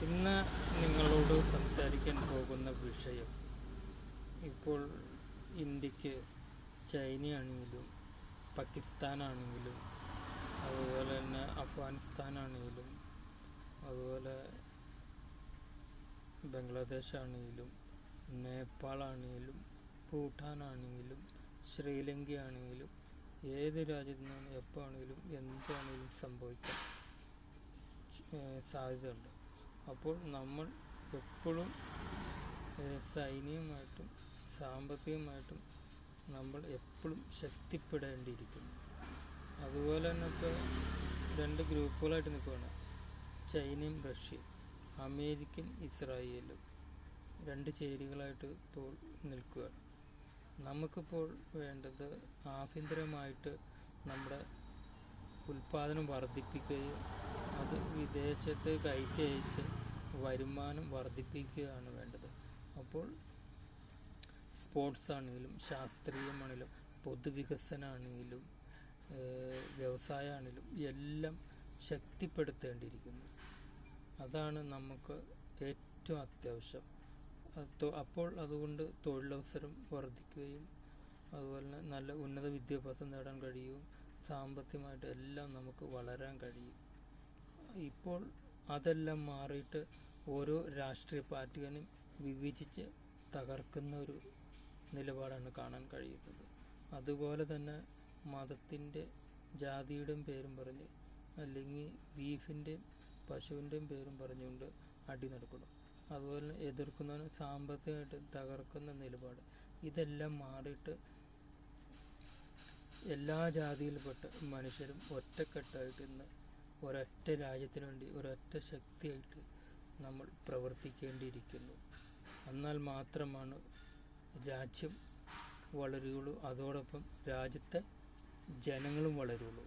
ഇന്ന് നിങ്ങളോട് സംസാരിക്കാൻ പോകുന്ന വിഷയം, ഇപ്പോൾ ഇന്ത്യക്ക് ചൈനയാണെങ്കിലും പാകിസ്ഥാനാണെങ്കിലും അതുപോലെ തന്നെ അഫ്ഗാനിസ്ഥാനാണെങ്കിലും അതുപോലെ ബംഗ്ലാദേശാണെങ്കിലും നേപ്പാളാണെങ്കിലും ഭൂട്ടാനാണെങ്കിലും ശ്രീലങ്കയാണെങ്കിലും ഏത് രാജ്യത്തു നിന്നാണ് എപ്പോൾ ആണെങ്കിലും എന്താണെങ്കിലും സംഭവിക്കാൻ സാധ്യതയുണ്ട്. അപ്പോൾ നമ്മൾ എപ്പോഴും സൈനികമായിട്ടും സാമ്പത്തികമായിട്ടും നമ്മൾ എപ്പോഴും ശക്തിപ്പെടേണ്ടിയിരിക്കുന്നു. അതുപോലെ തന്നെ ഇപ്പോൾ രണ്ട് ഗ്രൂപ്പുകളായിട്ട് നിൽക്കുകയാണ്. ചൈനയും റഷ്യയും, അമേരിക്കൻ ഇസ്രായേലും രണ്ട് ചേരികളായിട്ട് ഇപ്പോൾ നിൽക്കുകയാണ്. നമുക്കിപ്പോൾ വേണ്ടത് ആഭ്യന്തരമായിട്ട് നമ്മുടെ ഉൽപ്പാദനം വർദ്ധിപ്പിക്കുകയും അത് വിദേശത്ത് കയറ്റി അയച്ച് വരുമാനം വർദ്ധിപ്പിക്കുകയാണ് വേണ്ടത്. അപ്പോൾ സ്പോർട്സ് ആണെങ്കിലും ശാസ്ത്രീയമാണെങ്കിലും പൊതുവികസനമാണെങ്കിലും വ്യവസായമാണെങ്കിലും എല്ലാം ശക്തിപ്പെടുത്തേണ്ടിയിരിക്കുന്നു. അതാണ് നമുക്ക് ഏറ്റവും അത്യാവശ്യം. അപ്പോൾ അതുകൊണ്ട് തൊഴിലവസരം വർദ്ധിക്കുകയും അതുപോലെ തന്നെ നല്ല ഉന്നത വിദ്യാഭ്യാസം നേടാൻ കഴിയും, സാമ്പത്തികമായിട്ട് എല്ലാം നമുക്ക് വളരാൻ കഴിയും. ഇപ്പോൾ അതെല്ലാം മാറിയിട്ട് ഓരോ രാഷ്ട്രീയ പാർട്ടികളും വിഭജിച്ച് തകർക്കുന്ന ഒരു നിലപാടാണ് കാണാൻ കഴിയുന്നത്. അതുപോലെ തന്നെ മതത്തിൻ്റെ ജാതിയുടെയും പേരും പറഞ്ഞ് അല്ലെങ്കിൽ ബീഫിൻ്റെയും പശുവിൻ്റെയും പേരും പറഞ്ഞുകൊണ്ട് അടി നടക്കണം. അതുപോലെ തന്നെ എതിർക്കുന്നതിന് സാമ്പത്തികമായിട്ട് തകർക്കുന്ന നിലപാട്. ഇതെല്ലാം മാറിയിട്ട് എല്ലാ ജാതിയിൽപ്പെട്ട മനുഷ്യരും ഒറ്റക്കെട്ടായിട്ട് ഇന്ന് ഒരൊറ്റ രാജ്യത്തിന് വേണ്ടി ഒരൊറ്റ ശക്തിയായിട്ട് നമ്മൾ പ്രവർത്തിക്കേണ്ടിയിരിക്കുന്നു. എന്നാൽ മാത്രമാണ് രാജ്യം വളരുകയുള്ളൂ, അതോടൊപ്പം രാജ്യത്തെ ജനങ്ങളും വളരുകയുള്ളൂ.